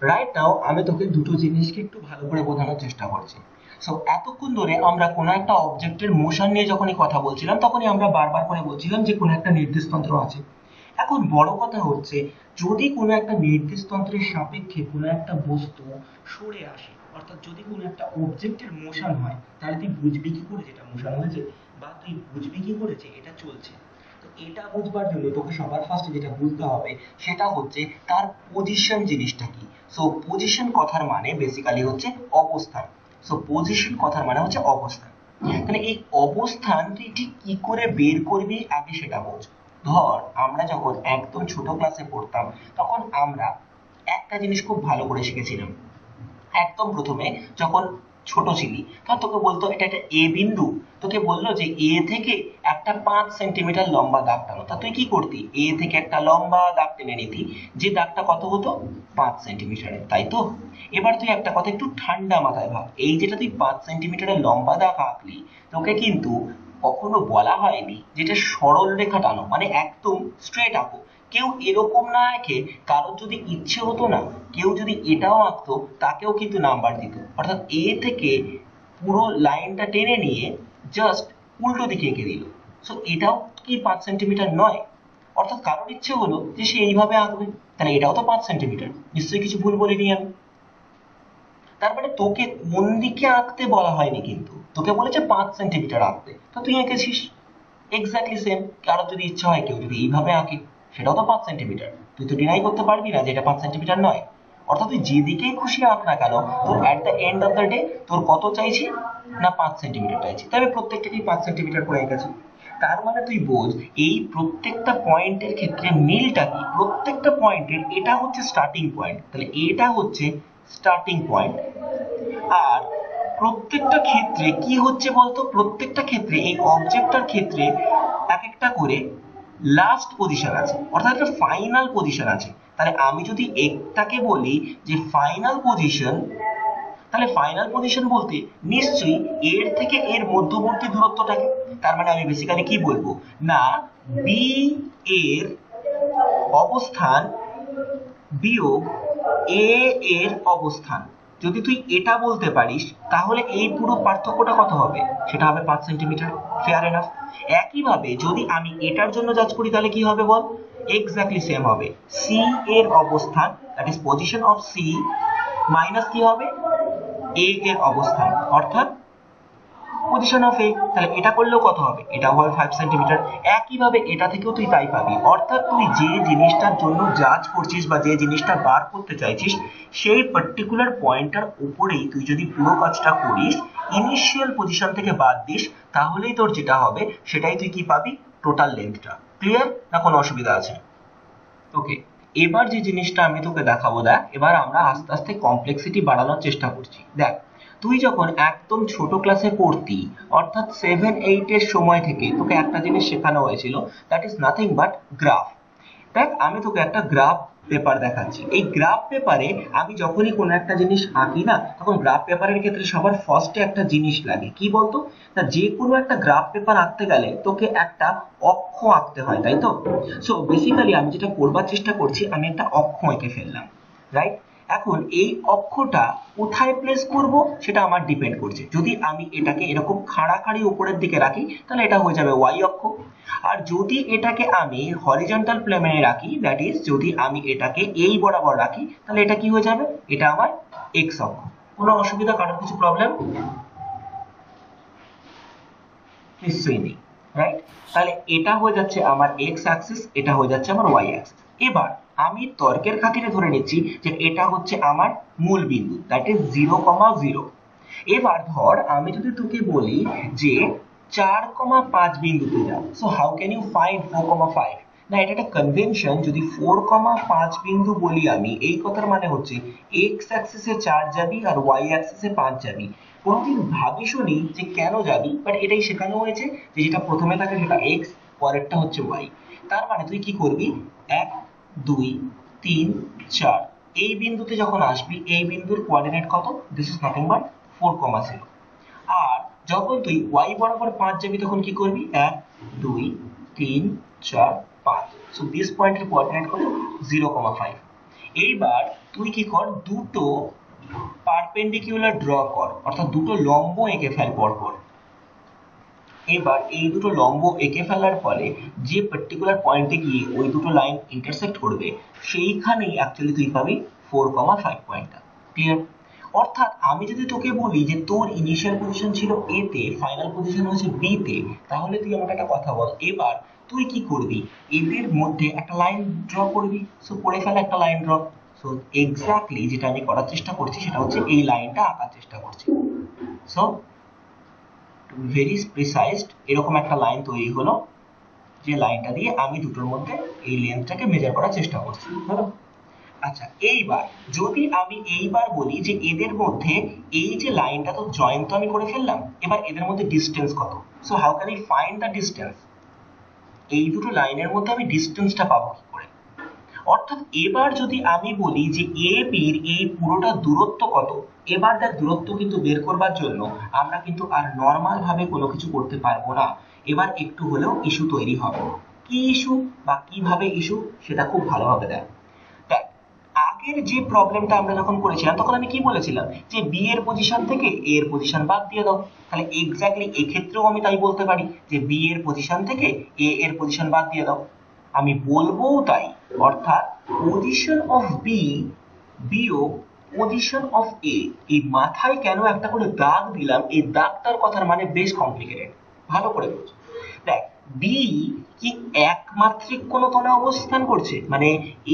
রাইট নাও আমি তোকে দুটো জিনিসকে একটু ভালো করে বোঝানোর চেষ্টা করছি। সো এতক্ষণ ধরে আমরা কোনো একটা অবজেক্টের মোশন নিয়ে যখনই কথা বলছিলাম তখনই আমরা বারবার করে বলছিলাম যে কোনো একটা নির্দেশতন্ত্র আছে। এখন বড় কথা হচ্ছে যদি কোনো একটা নির্দেশতন্ত্রের সাপেক্ষে কোনো একটা বস্তু সরে আসে, অর্থাৎ যদি কোনো একটা অবজেক্টের মোশন হয় তাহলে তুই বুঝবি কি করে যেটা মোশন হয়েছে, বা তুই বুঝবি কি করে যে এটা চলছে। তো এটা বুঝবার জন্য তোকে সবার ফার্স্টে যেটা বুঝতে হবে সেটা হচ্ছে তার পজিশন জিনিসটা কি। সো পজিশন কথার মানে বেসিক্যালি হচ্ছে অবস্থান। সো পজিশন কথার মানে হচ্ছে অবস্থান। তাহলে এই অবস্থান তুই ঠিক কি করে বের করবি আগে সেটা বোঝ। ধর আমরা যখন একদম ছোট ক্লাসে পড়তাম তখন আমরা একটা জিনিস খুব ভালো করে শিখেছিলাম। একদম প্রথমে যখন ছোট ছিলি তখন তোকে বলতো এটা একটা এ বিন্দু, তোকে বললো যে এ থেকে একটা 5 সেন্টিমিটার লম্বা দাগ টানো। তা তুই কি করতি? এ থেকে একটা লম্বা দাগ টেনে নিতি, যে দাগটা কত হতো? 5 সেন্টিমিটারের, তাই তো? এবার তুই একটা কথা একটু ঠান্ডা মাথায় ভাব, এই যেটা তুই 5 সেন্টিমিটারের লম্বা দাগ আঁকলি তোকে কিন্তু কখনো বলা হয়নি যেটা সরল রেখা টানো, মানে একদম স্ট্রেট আঁকো। কেউ এরকম না আঁকে, কারোর যদি ইচ্ছে হতো না কেউ যদি এটাও আঁকতো তাকেও কিন্তু নাম্বার দিত। অর্থাৎ এ থেকে পুরো লাইনটা টেনে নিয়ে জাস্ট উল্টো দিকে এঁকে দিল। সো এটাও কি 5 সেন্টিমিটার নয়? অর্থাৎ কারোর ইচ্ছে হলো যে সে এইভাবে আঁকবে, তাহলে এটাও তো 5 সেন্টিমিটার। নিশ্চয়ই কিছু ভুল বলিনি আমি। তার মানে তোকে কোন দিকে আঁকতে বলা হয়নি, কিন্তু তোকে বলেছে 5 সেন্টিমিটার আঁকতে, তো তুই এঁকেছিস এক্স্যাক্টলি সেম। কারোর যদি ইচ্ছা হয় কেউ যদি এইভাবে আঁকে সেটাও তো 5 সেন্টিমিটার, তুই তো ডিনাই করতে পারবি না যে এটা 5 সেন্টিমিটার নয়। অর্থাৎ তুই যেদিকেই খুশি আঁক না কেন তোর at the end of the day তোর কত চাইছি? না 5 সেন্টিমিটার চাইছি। তবে প্রত্যেকটাকেই 5 সেন্টিমিটার করে এঁকেছি। তার মানে তুই বোঝ এই প্রত্যেকটা পয়েন্টের ক্ষেত্রে মিলটা কি, প্রত্যেকটা পয়েন্টের এটা হচ্ছে স্টার্টিং পয়েন্ট, তাহলে এটা হচ্ছে স্টার্টিং পয়েন্ট। আর প্রত্যেকটা ক্ষেত্রে কি হচ্ছে বলতো? প্রত্যেকটা ক্ষেত্রে এই অবজেক্টটার ক্ষেত্রে এক একটা করে লাস্ট পজিশন আছে, অর্থাৎ একটা ফাইনাল পজিশন আছে। তাহলে আমি যদি একটাকে বলি যে ফাইনাল পজিশন, তাহলে ফাইনাল পজিশন বলতে নিশ্চয়ই এর থেকে এর মধ্যবর্তী দূরত্বটাকে। তার মানে আমি বেসিক্যালি কি বলবো না বি এর অবস্থান বিয়োগ এ এর অবস্থান। যদি তুই এটা বলতে পারিস তাহলে এই পুরো পার্থক্যটা কত হবে? সেটা হবে 5 সেন্টিমিটার। Fair enough. একইভাবে যদি আমি এটার জন্য জাজ করি তাহলে কি হবে বল? এক্স্যাক্টলি সেম হবে। সি এর অবস্থান that is position of C minus কি হবে? এ এর অবস্থান অর্থাৎ পজিশন অফ এ। তাহলে এটা করলেও কত হবে? এটাও হবে 5 সেন্টিমিটার। একইভাবে এটা থেকেও তুই তাই পাবি। অর্থাৎ তুই যে জিনিসটার জন্য জাজ করছিস বা যে জিনিসটা বার করতে চাইছিস সেই পার্টিকুলার পয়েন্টটার উপরেই তুই যদি পুরো কাজটা করিস, ইনিশিয়াল পজিশন থেকে বাদ দিস, তাহলেই তোর যেটা হবে সেটাই তুই কি পাবি? টোটাল লেন্থটা। ক্লিয়ার না কোনো অসুবিধা আছে? ওকে, এবার যে জিনিসটা আমি তোকে দেখাবো, দেখ এবার আমরা আস্তে আস্তে কমপ্লেক্সিটি বাড়ানোর চেষ্টা করছি। দেখ তুই যখন একদম ছোট ক্লাসে পড়তি অর্থাৎ 7-8 এর সময় থেকে তোকে একটা জিনিস শেখানো হয়েছিল, that is nothing but graph. দেখ আমি তোকে একটা গ্রাফ পেপার দেখাচ্ছি। এই গ্রাফ পেপারে আমি যখনই কোনো একটা জিনিস আঁকি না তখন গ্রাফ পেপারের ক্ষেত্রে সবার ফার্স্টে একটা জিনিস লাগে, কি বলতো? তা যে কোনো একটা গ্রাফ পেপার আঁকতে গেলে তোকে একটা অক্ষ আঁকতে হয়, তাই তো? সো বেসিক্যালি আমি যেটা করবার চেষ্টা করছি, আমি একটা অক্ষ এঁকে ফেললাম, রাইট? এখন এই অক্ষটা কোথায় প্লেস করব সেটা আমার ডিপেন্ড করছে। যদি আমি এটাকে এরকম খাড়াখাড়ি উপরের দিকে রাখি তাহলে এটা হয়ে যাবে ওয়াই অক্ষ। আর যদি এটাকে আমি হরিজন্টাল প্লেনে রাখি, দ্যাট ইজ যদি আমি এটাকে এই বরাবর রাখি তাহলে এটা কি হয়ে যাবে? এটা আমার এক্স অক্ষ। কোনো অসুবিধা, কারোর কিছু প্রবলেম? নিশ্চয়ই নেই, রাইট? তাহলে এটা হয়ে যাচ্ছে আমার এক্স অ্যাক্সিস, এটা হয়ে যাচ্ছে আমার ওয়াই অ্যাক্সিস। এবার আমি তর্কের খাতিরে ধরে নিচ্ছি যে এটা হচ্ছে আমার মূল বিন্দু, দ্যাট ইজ 0,0। এবার ধর আমি যদি তোকে বলি যে 4,5 বিন্দুতে যা, so how can you find 4,5? না, এটা একটা কনভেনশন। যদি 4,5 বিন্দু বলি আমি, এই কথার মানে হচ্ছে এক্স অ্যাক্সিসে 4 যাবি আর ওয়াই অ্যাক্সিসে 5 যাবি। কোনোদিন ভাবিসনি যে কেন যাবি, বাট এটাই শেখানো হয়েছে যে যেটা প্রথমে থাকে সেটা এক্স, পরেরটা হচ্ছে ওয়াই। তার মানে তুই কি করবি, 1 2 3 4 এই বিন্দুতে যখন আসবি, এই বিন্দুর কোঅর্ডিনেট কত? This is nothing but 4,0। আর যখন তুই ওয়াই বরাবর 5 যাবি তখন কি করবি, 1 2 3 4 5। সো দিস পয়েন্টের কোঅর্ডিনেট কত? 0,5। এইবার তুই কি কর, দুটো পারপেন্ডিকুলার ড্র কর, অর্থাৎ দুটো লম্ব এঁকে ফেল পরপর। এবার এই দুটো লম্ব এঁকে ফেলার ফলে যে পার্টিকুলার পয়েন্টে গিয়ে ওই দুটো লাইন ইন্টারসেক্ট করবে, সেইখানেই অ্যাকচুয়ালি তুই পাবি 4,5 পয়েন্টটা। ক্লিয়ার? অর্থাৎ আমি যদি তোকে বলি যে তোর ইনিশিয়াল পজিশন ছিল এ তে, ফাইনাল পজিশন হচ্ছে বি তে, তাহলে তুই আমাকে একটা কথা বল, এবার তুই কি করবি, এদের মধ্যে একটা লাইন ড্র করবি। সো করে ফেলে একটা লাইন ড্র। সো এক্স্যাক্টলি যেটা আমি করার চেষ্টা করছি সেটা হচ্ছে এই লাইনটা আঁকার চেষ্টা করছি। সো ভেরি প্রিসাইজড এরকম একটা লাইন তৈরি হলো, যে লাইনটা দিয়ে আমি দুটোর মধ্যে এই লেন্থটাকে মেজার করার চেষ্টা করছি। হলো? আচ্ছা, এইবার যদি আমি এইবার বলি যে এদের মধ্যে এই যে লাইনটা তো জয়েন তো আমি করে ফেললাম, এবার এদের মধ্যে ডিস্টেন্স কত? So how can I find the distance? এই দুটো লাইনের মধ্যে আমি ডিস্টেন্সটা পাবো কি করে? অর্থাৎ এবার যদি আমি বলি যে এ বির এই পুরোটা দূরত্ব কত, এবার তার দূরত্ব কিন্তু বের করবার জন্য আমরা কিন্তু আর নর্মাল ভাবে কোনো কিছু করতে পারবো না। এবার একটু হলেও ইস্যু তৈরি হবে। কি ইস্যু বা কিভাবে ইস্যু, সেটা খুব ভালোভাবে দেখ। আগের যে প্রবলেমটা আমরা যখন করেছিলাম তখন আমি কি বলেছিলাম, যে বি এর পজিশন থেকে এ এর পজিশন বাদ দিয়ে দাও। তাহলে এক্স্যাক্টলি এক্ষেত্রেও আমি তাই বলতে পারি যে বি এর পজিশন থেকে এ এর পজিশন বাদ দিয়ে দাও। আমি বলবো তাই, অর্থাৎ পজিশন অফ বি বিয়োগ পজিশন অফ এ। এই মাথায় কেন একটা করে দাগ দিলাম, এই দাগটার কথার মানে বেশ কমপ্লিকেটেড, ভালো করে বোঝ। দেখ, বি কি একমাত্রিক কোন তলে অবস্থান করছে, মানে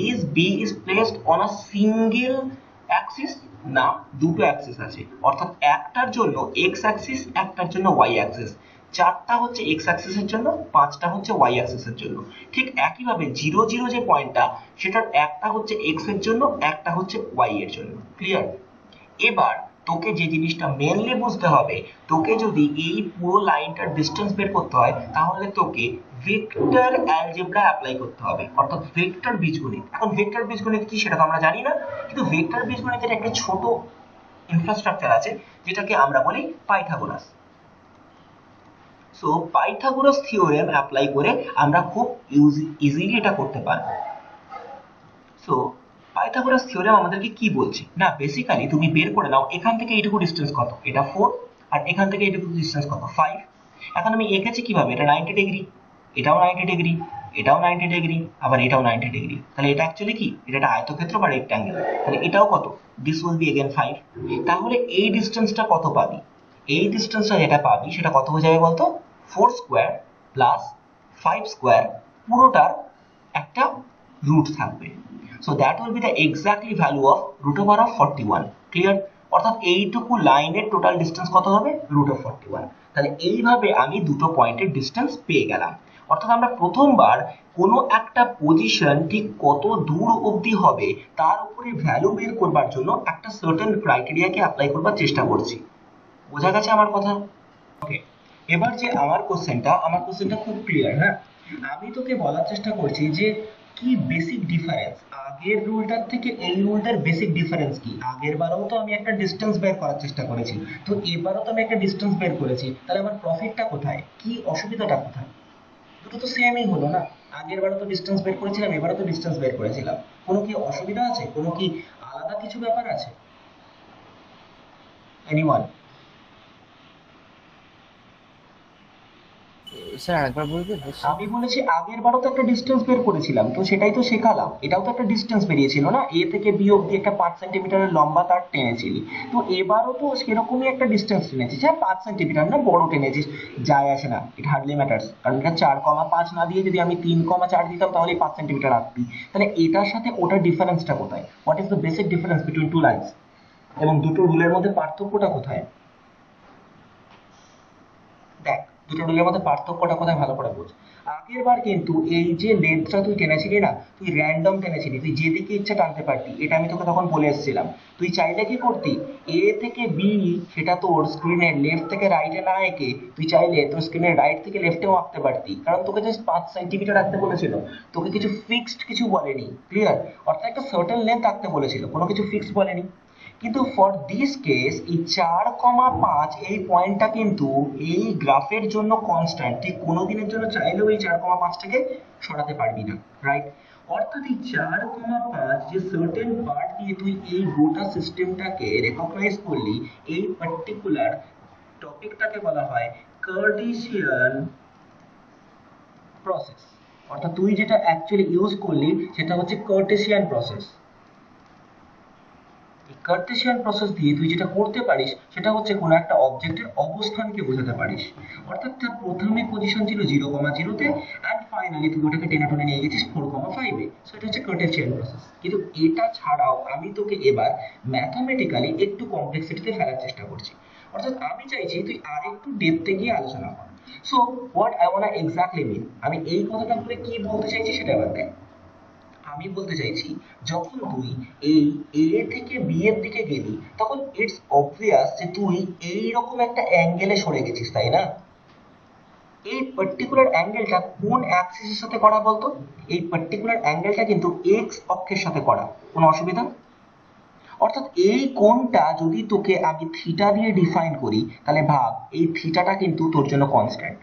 is B is placed on a single axis? না, দুটো অ্যাক্সিস আছে, অর্থাৎ একটার জন্য এক্স অ্যাক্সিস, একটার জন্য ওয়াই অ্যাক্সিস। 4টা হচ্ছে এক্স অ্যাক্সিসের জন্য, 5টা হচ্ছে ওয়াই অ্যাক্সিসের জন্য। ঠিক একইভাবে 0 0 যে পয়েন্টটা, সেটার একটা হচ্ছে এক্স এর জন্য, একটা হচ্ছে ওয়াই এর জন্য। ক্লিয়ার? এবার তোকে যে জিনিসটা মেনলি বুঝতে হবে, তোকে যদি এই পুরো লাইনটার ডিস্টেন্স বের করতে হয়, তাহলে তোকে ভেক্টর অ্যালজেব্রা অ্যাপ্লাই করতে হবে, অর্থাৎ ভেক্টর বীজগণিত। এখন ভেক্টর বীজগণিত কি সেটা তো আমরা জানি না, কিন্তু ভেক্টর বীজগণিতের একটা ছোট ইনফ্রাস্ট্রাকচার আছে যেটাকে আমরা বলি Pythagoras. So Pythagoras theorem apply করে আমরা খুব ইজিলি এটা করতে পারবো। সো পাইথাগোরাস থিওরেম আমাদেরকে কি বলছে, না বেসিক্যালি তুমি বের করে নাও এখান থেকে এইটুকু ডিস্টেন্স কত, এটা 4, আর এখান থেকে এইটুকু ডিস্টেন্স কত, 5। এখন আমি এঁকেছি কিভাবে, এটা 90 ডিগ্রি, এটাও 90 ডিগ্রি, এটাও 90 ডিগ্রি, আবার এটাও 90 ডিগ্রি। তাহলে এটা অ্যাকচুয়ালি কি, এটা একটা আয়তক্ষেত্র বা রেক্ট্যাঙ্গেল। তাহলে এটাও কত, দিস উইল বি अगेन 5। তাহলে এই ডিস্টেন্সটা কত পাবি, এই ডিস্টেন্সটা যেটা পাবি সেটা কত হয়ে যাবে বলতো, 4 স্কয়ার প্লাস 5 স্কয়ার, পুরোটার একটা রুট থাকবে। So that will be the exactly value of root over of 41. Clear? অর্থাৎ এইটুকু লাইনের টোটাল ডিস্টেন্স কত হবে, root of 41। তাহলে এইভাবে আমি দুটো পয়েন্টের ডিস্টেন্স পেয়ে গেলাম। অর্থাৎ আমরা প্রথমবার কোনো একটা পজিশন ঠিক কত দূর অবধি হবে তার উপরে ভ্যালু বের করবার জন্য একটা সার্টেন ক্রাইটেরিয়াকে অ্যাপ্লাই করবার চেষ্টা করছি। বোঝা গেছে আমার কথা? ওকে, এবার যে আমার কোশ্চেনটা খুব ক্লিয়ার। হ্যাঁ, আমি তোকে বলার চেষ্টা করছি যে কি বেসিক ডিফারেন্স আগের রুলটার থেকে এই রুলটার বেসিক ডিফারেন্স কি। আগের বারেও তো আমি একটা ডিস্টেন্স বের করার চেষ্টা করেছি, তো এবারও তো আমি একটা ডিস্টেন্স বের করেছি, তাহলে আমার প্রফিটটা কোথায়, কি অসুবিধাটা কোথায়? দুটো তো সেমই হলো না, আগের বারও তো ডিস্টেন্স বের করেছিলাম, এবারও তো ডিস্টেন্স বের করেছিলাম, কোনো কি অসুবিধা আছে, কোনো কি আলাদা কিছু ব্যাপার আছে? এনিওয়ান? স্যার আরেকবার বলবেন? আমি বলেছি আগের বারও তো একটা ডিস্টেন্স বের করেছিলাম, তো সেটাই তো শেখালাম, এটাও তো একটা ডিস্টেন্স বেরিয়েছিল না, এ থেকে বি অব্দি একটা 5 সেন্টিমিটারের লম্বা তার টেনেছিলি, তো এবারও তো সেরকমই একটা ডিস্টেন্স টেনেছিস। হ্যাঁ, 5 সেন্টিমিটার না, বড় টেনেছিস, যায় আসে না, ইট হার্ডলি ম্যাটার্স, কারণ এটা 4,5 না দিয়ে যদি আমি 3,4 দিতাম তাহলে 5 সেন্টিমিটার আসবি। তাহলে এটার সাথে ওটার ডিফারেন্সটা কোথায়, what is the basic difference between two lines, এবং দুটো রুলের মধ্যে পার্থক্যটা কোথায়? দেখ দুটো রুলের মধ্যে পার্থক্যটা কোথায় ভালো করে বোঝ। আগের বার কিন্তু এই যে লেন্থটা তুই টেনেছিলি না, তুই র্যান্ডম টেনেছিলি, তুই যেদিকে ইচ্ছা টানতে পারতি, এটা আমি তোকে তখন বলে এসেছিলাম। তুই চাইলে কি করতি, এ থেকে বি সেটা তোর স্ক্রিনের লেফট থেকে রাইটে না এঁকে তুই চাইলে তোর স্ক্রিনের রাইট থেকে লেফটেও আঁকতে পারতি, কারণ তোকে জাস্ট 5 সেন্টিমিটার রাখতে বলেছিল, তোকে কিছু ফিক্সড কিছু বলেনি, ক্লিয়ার? অর্থাৎ একটা সার্টেন লেন্থ আঁকতে বলেছিল, কোনো কিছু ফিক্সড বলেনি। কিন্তু ফর দিস কেস এই 4,5 এই পয়েন্টটা কিন্তু এই গ্রাফের জন্য কনস্ট্যান্ট, তুই কোনোদিনের জন্য চাইলেও এই 4,5টাকে সরাতে পারবি না, রাইট? অর্থাৎ এই 4,5 যে সার্টেন পার্ট দিয়ে তুই এই গোটা সিস্টেমটাকে রেকগনাইজ করলি, এই পার্টিকুলার টপিকটাকে বলা হয় কার্টেসিয়ান প্রসেস। অর্থাৎ তুই যেটা অ্যাকচুয়ালি ইউজ করলি সেটা হচ্ছে কার্টেসিয়ান প্রসেস। এই কার্টেসিয়ান প্রসেস দিয়ে তুই যেটা করতে পারিস সেটা হচ্ছে কোনো একটা অবজেক্টের অবস্থানকে বোঝাতে পারিস। অর্থাৎ তার প্রথমে পজিশন ছিল 0,0-তে অ্যান্ড ফাইনালি তুই ওটাকে টেনে টেনে নিয়ে গেছিস 4,5-এ। সো এটা হচ্ছে কার্টেসিয়ান প্রসেস। কিন্তু এটা ছাড়াও আমি তোকে এবার ম্যাথমেটিক্যালি একটু কমপ্লেক্সিটিতে ফেলার চেষ্টা করছি। অর্থাৎ আমি চাইছি তুই আরেকটু ডেপথে গিয়ে আলোচনা কর। So what I want exactly mean, আমি এই কথাটা বলে কি বলতে চাইছি সেটা এবার দেখ। আমি বলতে চাইছি যখন তুই এই এ থেকে বি এর দিকে গেলি তখন ইটস অবভিয়াস যে তুই এইরকম একটা অ্যাঙ্গেলে সরে গেছিস, তাই না? এই পার্টিকুলার অ্যাঙ্গেলটা কোন অ্যাক্সিসের সাথে করা বলতো? এই পার্টিকুলার অ্যাঙ্গেলটা কিন্তু এক্স অক্ষের সাথে করা, কোনো অসুবিধা? অর্থাৎ এই কোণটা যদি তোকে আমি থিটা দিয়ে ডিফাইন করি তাহলে ভাব এই থিটাটা কিন্তু তোর জন্য কনস্ট্যান্ট।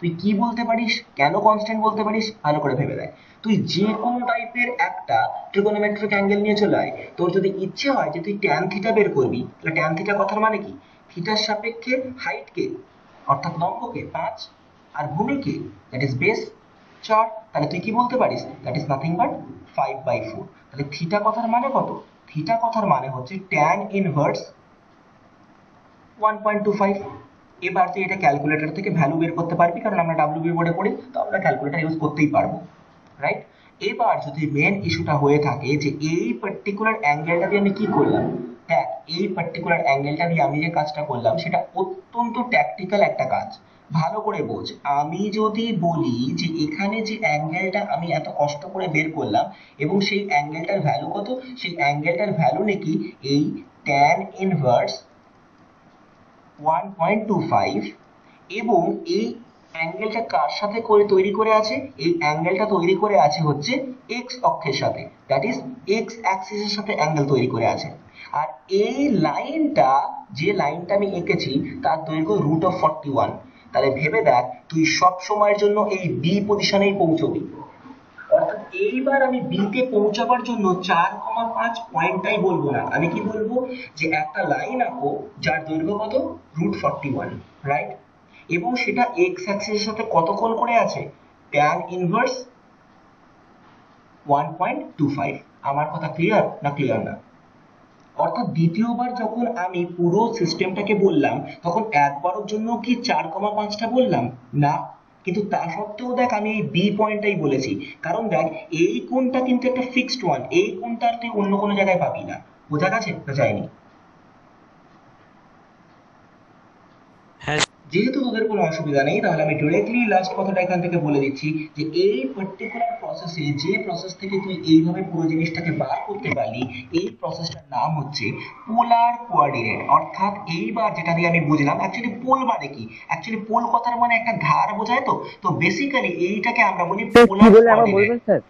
তুই কি বলতে পারিস, কেন কনস্ট্যান্ট বলতে পারিস, ভালো করে ভেবে দেখ। তুই যে কোনো টাইপের একটা ট্রিগোনোমেট্রিক অ্যাঙ্গেল নিয়ে চলে আয়, তোর যদি ইচ্ছে হয় যে তুই ট্যান থিটা বের করবি, তাহলে ট্যান থিটা কথার মানে কি, থিটার সাপেক্ষে হাইটকে অর্থাৎ লম্বকে 5 আর ভূমিকে দ্যাট ইজ বেস 4, তাহলে তুই কি বলতে পারিস, দ্যাট ইজ নাথিং বাট 5/4। তাহলে থিটা কথার মানে কত? থিটা কথার মানে হচ্ছে ট্যান ইনভার্স 1.25। এবার তুই এটা ক্যালকুলেটর থেকে ভ্যালু বের করতে পারবি, কারণ আমরা ডাব্লিউবি বোর্ডে পড়ি, তো আমরা ক্যালকুলেটর ইউজ করতেই পারবো, রাইট? এবার যদি মেন ইস্যুটা হয়ে থাকে যে এই পার্টিকুলার অ্যাঙ্গেলটা দিয়ে আমি কি করলাম, দেখ এই পার্টিকুলার অ্যাঙ্গেলটা দিয়ে আমি যে কাজটা করলাম সেটা অত্যন্ত ট্যাকটিক্যাল একটা কাজ, ভালো করে বোঝ। আমি যদি বলি যে এখানে যে অ্যাঙ্গেলটা আমি এত কষ্ট করে বের করলাম এবং সেই অ্যাঙ্গেলটার ভ্যালু কত, সেই অ্যাঙ্গেলটার ভ্যালু নাকি এই ট্যান ইনভার্স 1.25, এবং এই অ্যাঙ্গেলটা কার সাথে করে তৈরি করে আছে, এই অ্যাঙ্গেলটা তৈরি করে আছে হচ্ছে এক্স অক্ষের সাথে, দ্যাট ইজ এক্স অ্যাক্সিসের সাথে অ্যাঙ্গেল তৈরি করে আছে। আর এই লাইনটা, যে লাইনটা আমি এঁকেছি তার দৈর্ঘ্য √41। তাহলে ভেবে দেখ তুই সব সময়ের জন্য এই বি পজিশনেই পৌঁছবি। অর্থাৎ এইবার আমি বি তে পৌঁছাবার জন্য 4,5 পয়েন্টটাই বলবো না, আমি কি বলবো যে একটা লাইন আঁকো যার দৈর্ঘ্য কত, √41, রাইট? এবং সেটা এক্স অ্যাক্সিসের সাথে কত কোণ করে আছে, ট্যান ইনভার্স 1.25। আমার কথা ক্লিয়ার না ক্লিয়ার না? অর্থাৎ দ্বিতীয়বার যখন আমি পুরো সিস্টেমটাকে বললাম তখন একবারের জন্য কি 4,5টা বললাম না, কিন্তু তা সত্ত্বেও দেখ আমি এই বি পয়েন্টটাই বলেছি, কারণ দেখ এই কোণটা কিন্তু একটা ফিক্সড ওয়ান, এই কোণটা আর তুই অন্য কোনো জায়গায় পাবি না। বোঝা গেছে না যায়নি? হ্যাঁ যেহেতু তোদের কোনো অসুবিধা নেই তাহলে আমি ডিরেক্টলি লাস্ট কথাটা এখান থেকে বলে দিচ্ছি যে এই পার্টিকুলার প্রসেসে, যে প্রসেস থেকে তুই এইভাবে পুরো জিনিসটাকে বার করতে পারলি, এই প্রসেসটার নাম হচ্ছে পোলার কোঅর্ডিনেট। অর্থাৎ এইবার যেটা দিয়ে আমি বুঝলাম অ্যাকচুয়ালি পোল মানে কি, অ্যাকচুয়ালি পোল কথার মানে একটা ধার বোঝায়, তো বেসিক্যালি এইটাকে আমরা বলি পোলার কোঅর্ডিনেট।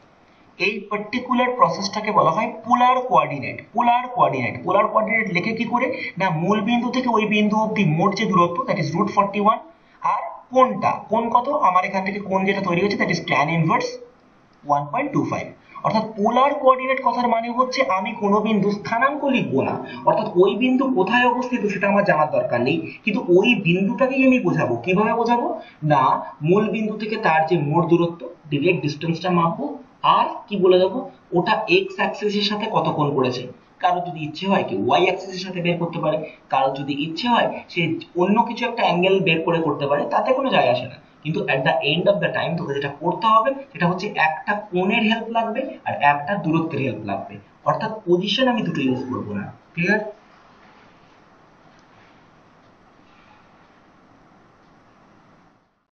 এই পার্টিকুলার প্রসেসটাকে বলা হয় polar coordinate. Polar coordinate, polar coordinate লেখে কি করে না, মূল বিন্দু থেকে ওই বিন্দু অবধি মোট যে দূরত্ব দ্যাট ইজ √41, আর কোণটা, কোণ কত, আমার এখান থেকে কোণ যেটা তৈরি হচ্ছে দ্যাট ইজ ট্যান ইনভার্স 1.25। অর্থাৎ পোলার কোঅর্ডিনেট কথার মানে হচ্ছে আমি কোনো বিন্দু স্থানাঙ্ক লিখবো না, অর্থাৎ ওই বিন্দু কোথায় অবস্থিত সেটা আমার জানার দরকার নেই, কিন্তু ওই বিন্দুটাকেই আমি বোঝাবো। কিভাবে বোঝাবো না, মূল বিন্দু থেকে তার যে মোট দূরত্ব, ডিরেক্ট ডিস্টেন্সটা মাপবো, আর কি বলে দেবো ওটা এক্স অ্যাক্সিসের সাথে কত কোণ করেছে। কারো যদি ইচ্ছে হয় কি ওয়াই অ্যাক্সিসের সাথে বের করতে পারে, কারো যদি ইচ্ছে হয় সে অন্য কিছু একটা অ্যাঙ্গেল বের করে করতে পারে, তাতে কোনো যায় আসে না। কিন্তু at the end of the time তোকে যেটা করতে হবে সেটা হচ্ছে একটা কোণের হেল্প লাগবে আর একটা দূরত্বের হেল্প লাগবে, অর্থাৎ পজিশন আমি দুটো ইউজ করবো না। ক্লিয়ার?